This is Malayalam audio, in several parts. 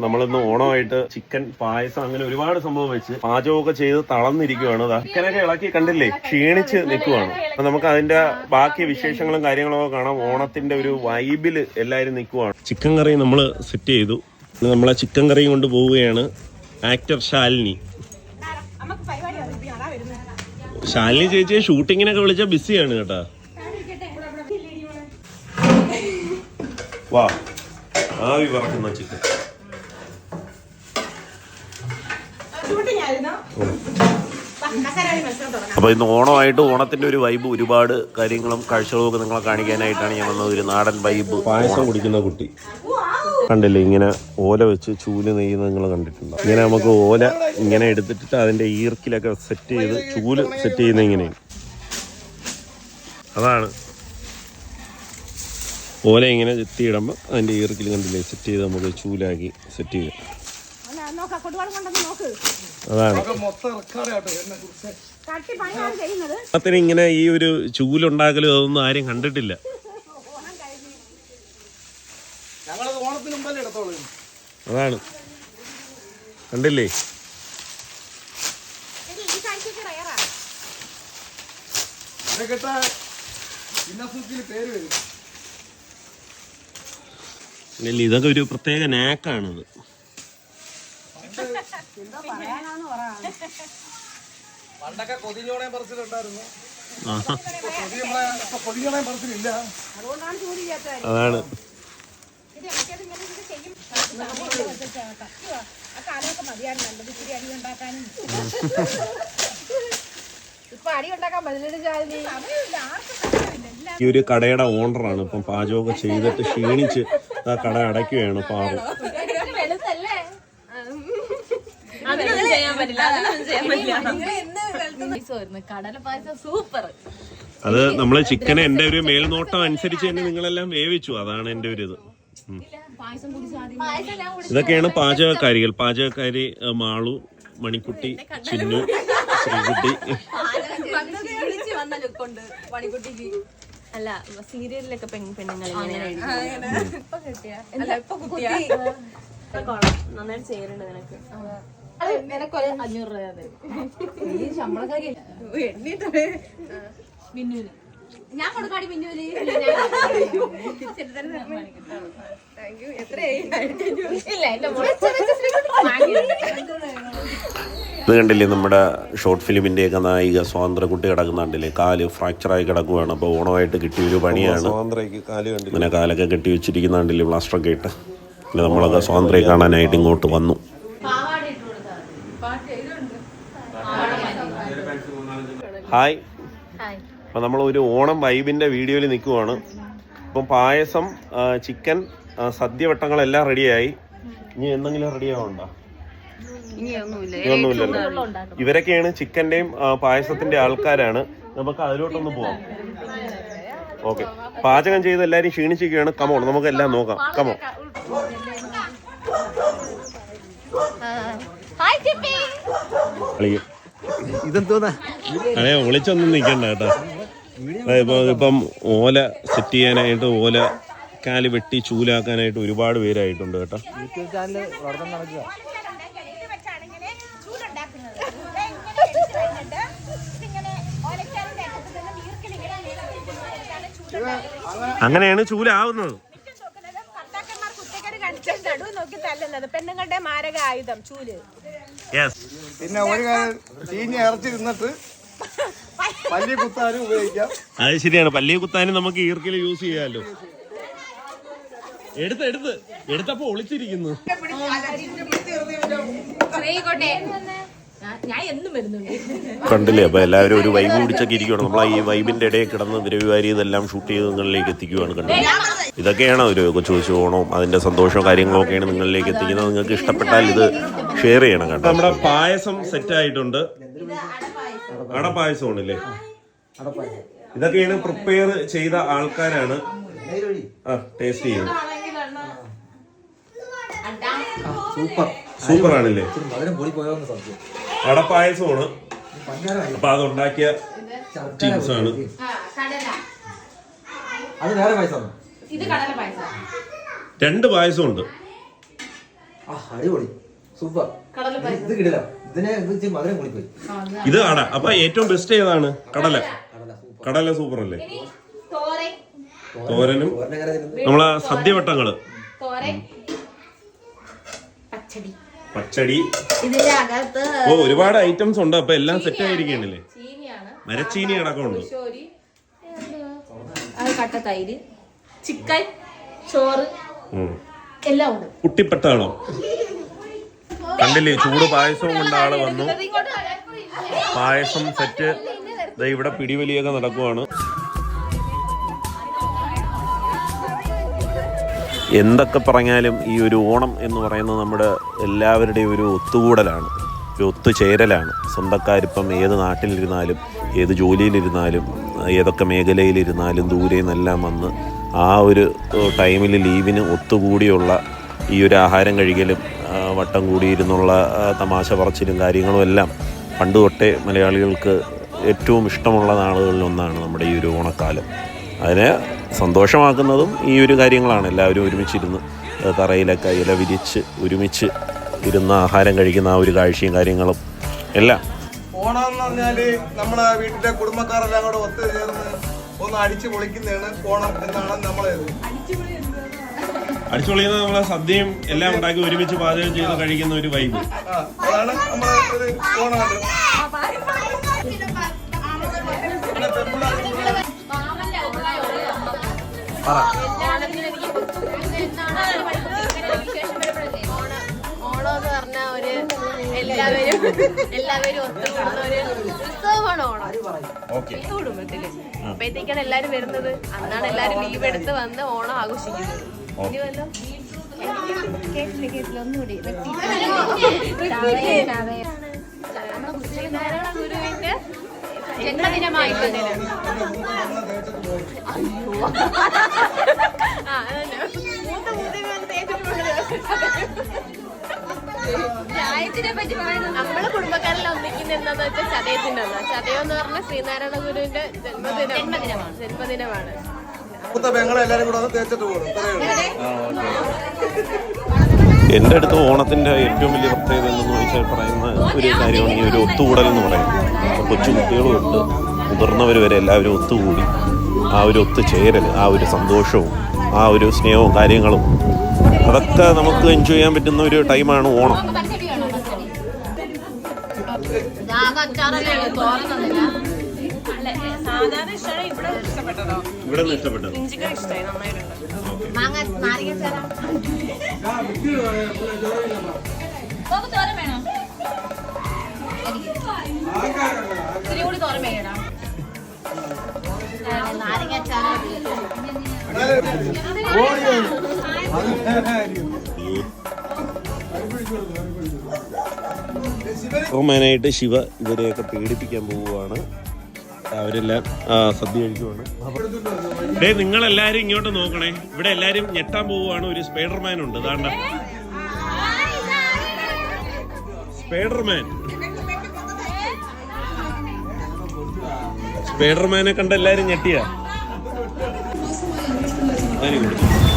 നമ്മളിന്ന് ഓണമായിട്ട് ചിക്കൻ പായസം അങ്ങനെ ഒരുപാട് സംഭവം വെച്ച് പാചകമൊക്കെ ചെയ്ത് തളർന്നിരിക്കുവാണ്. ചിക്കനൊക്കെ ഇളക്കി കണ്ടില്ലേ, ക്ഷീണിച്ച് നിൽക്കുവാണ്. അപ്പൊ നമുക്ക് അതിന്റെ ബാക്കി വിശേഷങ്ങളും കാര്യങ്ങളൊക്കെ കാണാം. ഓണത്തിന്റെ ഒരു വൈബില് എല്ലാവരും നിൽക്കുവാണ്. ചിക്കൻ കറി നമ്മൾ സെറ്റ് ചെയ്തു. നമ്മളെ ചിക്കൻ കറിയും കൊണ്ട് പോവുകയാണ് ആക്ടർ ശാലിനി. ശാലിനി ചേച്ചിയെ ഷൂട്ടിങ്ങിനൊക്കെ വിളിച്ചാൽ ബിസിയാണ് കേട്ടാ. വാ, ആവി പറക്കുന്ന ചിക്കൻ. അപ്പൊ ഇന്ന് ഓണമായിട്ട് ഓണത്തിന്റെ ഒരു വൈബ്, ഒരുപാട് കാര്യങ്ങളും കാഴ്ചകളും ഒക്കെ നിങ്ങളെ കാണിക്കാനായിട്ടാണ് ഞാൻ വന്നത്. ഒരു നാടൻ വൈബ്. പായസം കുടിക്കുന്ന കുട്ടി കണ്ടില്ലേ, ഇങ്ങനെ ഓല വെച്ച് ചൂല് നെയ്യുന്നത് നിങ്ങൾ കണ്ടിട്ടുണ്ടോ? ഇങ്ങനെ നമുക്ക് ഓല ഇങ്ങനെ എടുത്തിട്ട് അതിന്റെ ഈർക്കിലൊക്കെ സെറ്റ് ചെയ്ത് ചൂല് സെറ്റ് ചെയ്യുന്ന ഇങ്ങനെയാണ്. അതാണ് ഓല ഇങ്ങനെ ചെത്തിയിടുമ്പോൾ അതിന്റെ ഈർക്കിൽ കണ്ടില്ലേ സെറ്റ് ചെയ്ത് നമുക്ക് ചൂലാക്കി സെറ്റ് ചെയ്ത്. അതാണ് ഓണത്തിന് ഇങ്ങനെ ഈ ഒരു ചൂലുണ്ടാക്കലും അതൊന്നും ആരും കണ്ടിട്ടില്ല. അതാണ് കണ്ടില്ലേ. ഇതൊക്കെ ഒരു പ്രത്യേക നാക്കാണിത്. പണ്ടൊക്കെ കൊതിഞ്ഞോണേ പറച്ചിലുണ്ടായിരുന്നു. അതാണ് ഈ ഒരു കടയുടെ ഓണറാണ്. ഇപ്പം പാചകമൊക്കെ ചെയ്തിട്ട് ക്ഷീണിച്ച് ആ കട അടയ്ക്കുകയാണ്. പാവം. അത് നമ്മള് ചിക്കന് എന്റെ ഒരു മേൽനോട്ടം അനുസരിച്ച് തന്നെ നിങ്ങളെല്ലാം വേവിച്ചു. അതാണ് എന്റെ ഒരു ഇത്. ഇതൊക്കെയാണ് പാചകക്കാരികൾ. പാചകക്കാരി മാളു, മണിക്കുട്ടി, ചിന്നു, ശ്രീകുട്ടി. അല്ല, സീരിയലിലൊക്കെ പെണ്ണുങ്ങൾ നന്നായിട്ട് ചെയ്യാറുണ്ട്. നിനക്ക് 500 രൂപ ശമ്പളക്കാരി മിന്നുവിന് ഞാൻ കൊടുക്കാടി. മിന്നുവിന് ഇത് കണ്ടില്ലേ, നമ്മുടെ ഷോർട്ട് ഫിലിമിൻ്റെയൊക്കെ നായിക സ്വാതന്ത്ര്യക്കുട്ടി കിടക്കുന്നുണ്ടല്ലേ, കാല് ഫ്രാക്ചറായി കിടക്കുകയാണ്. അപ്പോൾ ഓണമായിട്ട് കിട്ടിയൊരു പണിയാണ്. ഇങ്ങനെ കാലൊക്കെ കെട്ടി വെച്ചിരിക്കുന്നുണ്ടല്ലേ പ്ലാസ്റ്ററൊക്കെ ഇട്ട്. പിന്നെ നമ്മളൊക്കെ സ്വാതന്ത്ര്യം കാണാനായിട്ട് ഇങ്ങോട്ട് വന്നു. ഹായ്. അപ്പം നമ്മൾ ഒരു ഓണം വൈബിൻ്റെ വീഡിയോയിൽ നിൽക്കുവാണ്. ഇപ്പം പായസം, ചിക്കൻ, സദ്യവട്ടങ്ങളെല്ലാം റെഡിയായി. ഇനി എന്തെങ്കിലും റെഡിയാവുണ്ടോ? ഇനിയൊന്നുമില്ലല്ലോ. ഇവരൊക്കെയാണ് ചിക്കൻ്റെയും പായസത്തിൻ്റെ ആൾക്കാരാണ്. നമുക്ക് അതിലോട്ടൊന്ന് പോവാം. ഓക്കെ. പാചകം ചെയ്ത് എല്ലാവരും ക്ഷീണിച്ചിരിക്കുകയാണ്. കമോൺ, നമുക്ക് എല്ലാം നോക്കാം. കമോൺ. അതെ, വിളിച്ചൊന്നും നിൽക്കണ്ട കേട്ടോ. ഇപ്പം ഓല സെറ്റ് ചെയ്യാനായിട്ട്, ഓല കാല് വെട്ടി ചൂലാക്കാനായിട്ട് ഒരുപാട് പേരായിട്ടുണ്ട് കേട്ടോ. അങ്ങനെയാണ് ചൂലാവുന്നത്. പെണ്ണുങ്ങളുടെ മാരക ആയുധം ചൂല്. പിന്നെ ഒരു കാര്യം, ചീഞ്ഞ ഇറച്ചി തിന്നിട്ട് പല്ലി കുത്താനും ഉപയോഗിക്കാം. അത് ശരിയാണ്, പല്ലി കുത്താനും നമുക്ക് ഈർക്കിൽ യൂസ് ചെയ്യാമല്ലോ. എടുത്തപ്പോ ഒളിച്ചിരിക്കുന്നു. കണ്ടില്ലേ, അപ്പൊ എല്ലാവരും ഒരു വൈബ് പിടിച്ചൊക്കെ ഇരിക്കുകയാണ്. നമ്മളാ ഈ വൈബിന്റെ ഇടയിൽ കിടന്ന് ദ്രവ്യവാരി ഇതെല്ലാം ഷൂട്ട് ചെയ്ത് നിങ്ങളിലേക്ക് എത്തിക്കുകയാണ്. കണ്ടില്ലേ, ഇതൊക്കെയാണ് ഒരു കൊച്ചു കൊച്ചു ഓണവും അതിന്റെ സന്തോഷവും കാര്യങ്ങളൊക്കെയാണ് നിങ്ങളിലേക്ക് എത്തിക്കുന്നത്. നിങ്ങൾക്ക് ഇഷ്ടപ്പെട്ടാൽ ഇത് ഷെയർ ചെയ്യണം കേട്ടോ. നമ്മുടെ പായസം സെറ്റ് ആയിട്ടുണ്ട്. അടപ്പായസമാണല്ലേ. ഇതൊക്കെയാണ് പ്രിപ്പയർ ചെയ്ത ആൾക്കാരാണ് ടേസ്റ്റ് ചെയ്യുന്നത്. സൂപ്പർ ആണല്ലേ. അടപ്പായസമാണ്. അപ്പൊ അതുണ്ടാക്കിയ ടീംസാണ്. രണ്ട് പായസമുണ്ട്. അടിപൊളി സൂപ്പർ. ഇത് കിടില. ഇതിനെ മധുരം കുളിപ്പോയി. ഇത് ആടാ. അപ്പൊ ഏറ്റവും ബെസ്റ്റ് ഏതാണ്? കടല. കടല സൂപ്പർ അല്ലേ? തോരനും നമ്മളെ സദ്യവട്ടങ്ങള്, പച്ചടി. ഇതിന്റെ അകത്ത് ഒരുപാട് ഐറ്റംസ് ഉണ്ട്. അപ്പൊ എല്ലാം സെറ്റ് ആയിരിക്കണില്ലേ? മരച്ചീനി അടക്കമുണ്ട്. കട്ട തൈര്, ചിക്കൻ, ചോറ് എല്ലാം ഉണ്ട്. കുട്ടിപ്പട്ടാണോ? കണ്ടില്ലേ, ചൂട് പായസവും കൊണ്ട് ആള് വന്നു. പായസം സെറ്റ്. ഇവിടെ പിടിവലിയൊക്കെ നടക്കുവാണ്. എന്തൊക്കെ പറഞ്ഞാലും ഈ ഒരു ഓണം എന്ന് പറയുന്നത് നമ്മുടെ എല്ലാവരുടെയും ഒരു ഒത്തുകൂടലാണ്, ഒരു ഒത്തുചേരലാണ്. സ്വന്തക്കാരിപ്പം ഏത് നാട്ടിലിരുന്നാലും ഏത് ജോലിയിലിരുന്നാലും ഏതൊക്കെ മേഖലയിലിരുന്നാലും ദൂരെ നിന്നെല്ലാം വന്ന് ആ ഒരു ടൈമിൽ ലീവിന് ഒത്തുകൂടിയുള്ള ഈ ഒരു ആഹാരം കഴിക്കലും വട്ടം കൂടിയിരുന്നുള്ള തമാശ പറച്ചിലും കാര്യങ്ങളും എല്ലാം പണ്ട് തൊട്ടേ മലയാളികൾക്ക് ഏറ്റവും ഇഷ്ടമുള്ള നാളുകളിലൊന്നാണ് നമ്മുടെ ഈ ഒരു ഓണക്കാലം. അതിനെ സന്തോഷമാക്കുന്നതും ഈ ഒരു കാര്യങ്ങളാണ്. എല്ലാവരും ഒരുമിച്ചിരുന്ന് തറയിലൊക്കെ ഇല വിരിച്ച് ഒരുമിച്ച് ഇരുന്ന് ആഹാരം കഴിക്കുന്ന ആ ഒരു കാഴ്ചയും കാര്യങ്ങളും എല്ലാം. ഓണം എന്ന് പറഞ്ഞാല് നമ്മുടെ വീട്ടിലെ കുടുംബക്കാരെല്ലാം കൂടെ ഒത്തുചേർന്ന് ഒന്ന് അടിച്ചു പൊളിക്കുന്നതാണ് ഓണം എന്നാണ് നമ്മളെ. അടിച്ചുപൊളിയുന്നത് നമ്മളെ സദ്യയും എല്ലാം ഉണ്ടാക്കി ഒരുമിച്ച് പാചകം ചെയ്ത് കഴിക്കുന്ന ഒരു വൈബ്. അതാണ് നമ്മളെ ഒരു ഓണമായിട്ട്. ഓണം എന്ന് പറഞ്ഞ ഒരു എല്ലാവരും ഒത്തുകൂടുന്ന ഒരു ഉത്സവമാണ് ഓണം കുടുംബത്തില്. അപ്പഴത്തേക്കാണ് എല്ലാരും വരുന്നത്. അന്നാണ് എല്ലാരും ലീവ് എടുത്ത് വന്ന് ഓണം ആഘോഷിക്കുന്നത്. ഇനി വല്ലോ കേട്ടില്ല ഒന്നുകൂടി ശ്രീനാരായണ ഗുരുവിന്റെ ജന്മദിനമായിട്ട് നമ്മള് കുടുംബക്കാരെല്ലാം ഒന്നിക്കുന്ന എന്താന്ന് വെച്ചാൽ ചതയത്തിന്റെ ചതയം എന്ന് പറഞ്ഞ ശ്രീനാരായണ ഗുരുവിന്റെ ജന്മദിനമാണ്. എൻ്റെ അടുത്ത് ഓണത്തിൻ്റെ ഏറ്റവും വലിയ പ്രത്യേകത എന്തെന്ന് ചോദിച്ചാൽ പറയുന്ന ഒരു കാര്യമാണ് ഈ ഒരു ഒത്തുകൂടൽ എന്ന് പറയുന്നത്. കൊച്ചു കുട്ടികളുമുണ്ട്, മുതിർന്നവർ വരെ എല്ലാവരും ഒത്തുകൂടി ആ ഒരു ഒത്തുചേരൽ, ആ ഒരു സന്തോഷവും ആ ഒരു സ്നേഹവും കാര്യങ്ങളും അതൊക്കെ നമുക്ക് എൻജോയ് ചെയ്യാൻ പറ്റുന്ന ഒരു ടൈമാണ് ഓണം. ഇവിടെ ഇഷ്ടപ്പെട്ടത് മെയിനായിട്ട് ശിവ ഇവരെയൊക്കെ പേടിപ്പിക്കാൻ പോവുകയാണ്. അവരെല്ലാം സദ്യ കഴിക്കുവാണ്. നിങ്ങളെല്ലാരും ഇങ്ങോട്ട് നോക്കണേ. ഇവിടെ എല്ലാരും ഞെട്ടാൻ പോവുകയാണ്. ഒരു സ്പൈഡർമാൻ ഉണ്ട്. അതാണ്ട സ്പൈഡർമാനെ കണ്ട എല്ലാരും ഞെട്ടിയ.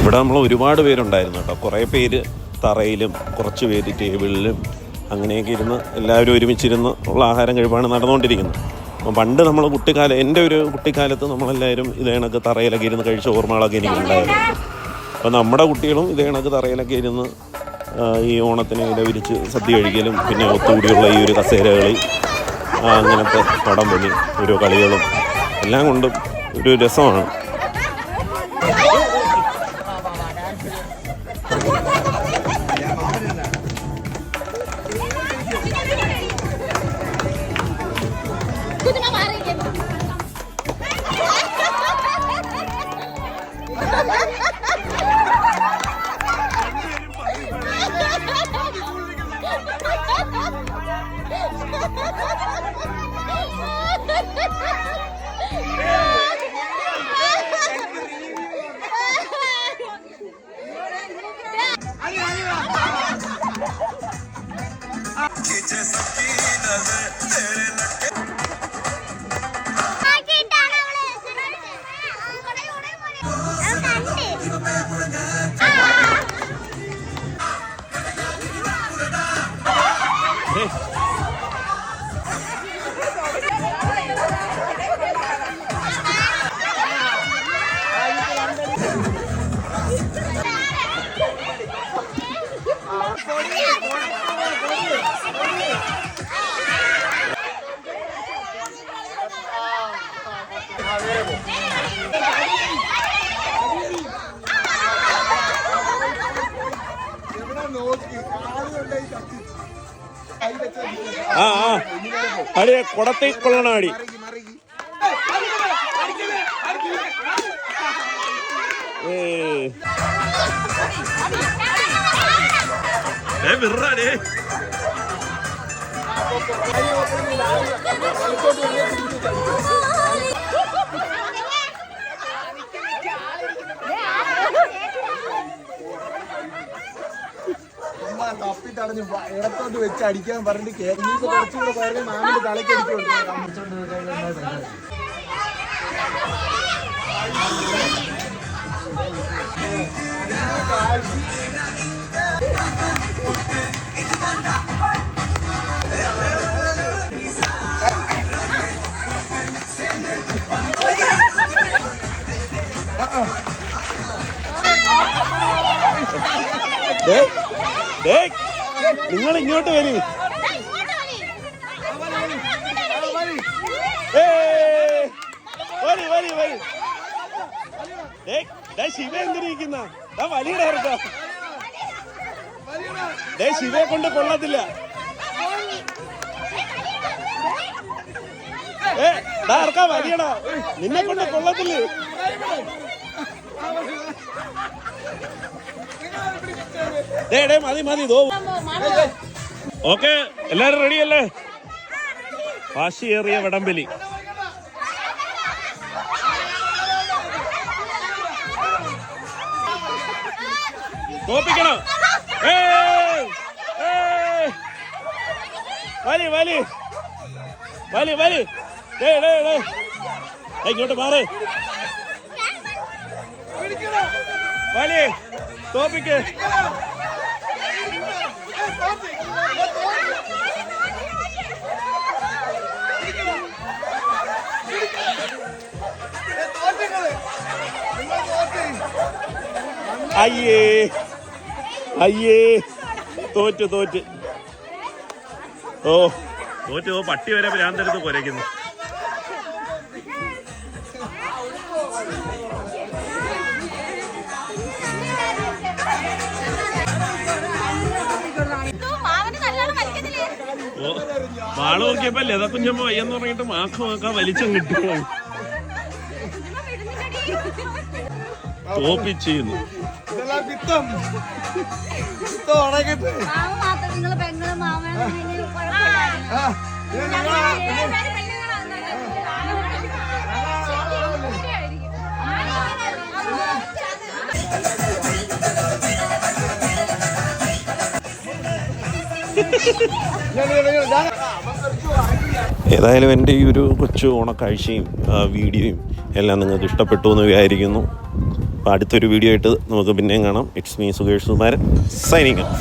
ഇവിടെ നമ്മൾ ഒരുപാട് പേരുണ്ടായിരുന്നു കേട്ടോ. കുറേ പേര് തറയിലും കുറച്ച് പേര് ടേബിളിലും അങ്ങനെയൊക്കെ ഇരുന്ന് എല്ലാവരും ഒരുമിച്ചിരുന്ന് ഉള്ള ആഹാരം കഴിപ്പാണ് നടന്നുകൊണ്ടിരിക്കുന്നത്. അപ്പം പണ്ട് നമ്മൾ എൻ്റെ ഒരു കുട്ടിക്കാലത്ത് നമ്മളെല്ലാവരും ഇതേ കണക്ക് തറയിലൊക്കെ ഇരുന്ന് കഴിച്ച ഓർമ്മകളൊക്കെ എനിക്കുണ്ടായിരുന്നു. അപ്പം നമ്മുടെ കുട്ടികളും ഇതേ കണക്ക് തറയിലൊക്കെ ഇരുന്ന് ഈ ഓണത്തിന് ഇല വിരിച്ച് സദ്യ കഴിക്കലും പിന്നെ ഒത്തുകൂടിയുള്ള ഈ ഒരു കസേരകളി അങ്ങനത്തെ പടംപൊലി ഓരോ കളികളും എല്ലാം കൊണ്ടും ഒരു രസമാണ്. ആ ആ അടി കുടത്തിൽ കൊള്ളണം അടി. വിറാടേ തപ്പി തടഞ്ഞു ഇടത്തോട്ട് വെച്ച് അടിക്കാൻ പറഞ്ഞിട്ട് കേരളീയ കുറച്ചുകൂടെ പറഞ്ഞ് മാമിന്റെ തലയ്ക്ക് അടിച്ചു കൊടുത്തു. നിങ്ങൾ ഇങ്ങോട്ട് വരൂ. ശിവ എന്തിരിക്കുന്ന വലിയുടെ ഇറക്കാം. ശിവയെ കൊണ്ട് കൊള്ളത്തില്ല. ഇറക്കാ വലിയടാ, നിന്നെ കൊണ്ട് കൊള്ളത്തില്ലേ. മതി മതി തോ. ഓക്കെ, എല്ലാരും റെഡിയല്ലേ? വാശിയേറിയ വടംവലി. തോപ്പിക്കണം. വലി വലി വലി വലി. ഇങ്ങോട്ട് മാറ്. വലി തോപ്പിക്ക്. അയ്യേ അയ്യേ, തോറ്റ് തോറ്റ്. ഓ തോറ്റ്. പട്ടി വരെ ഭ്രാന്തെടുത്ത് കുരയ്ക്കുന്നു. വാള് നോക്കിയപ്പോ ലത കുഞ്ഞമ്മ വയ്യെന്ന് പറഞ്ഞിട്ട് മാക്ക വലിച്ചും കിട്ടും. തോപ്പിച്ചിരുന്നു. ഏതായാലും എൻ്റെ ഈ ഒരു കൊച്ചു ഓണക്കാഴ്ചയും വീഡിയോയും എല്ലാം നിങ്ങൾക്ക് ഇഷ്ടപ്പെട്ടു എന്ന് വിചാരിക്കുന്നു. അപ്പോൾ അടുത്തൊരു വീഡിയോ ആയിട്ട് നമുക്ക് പിന്നെയും കാണാം. It's me Sukesh Sumaran, signing off.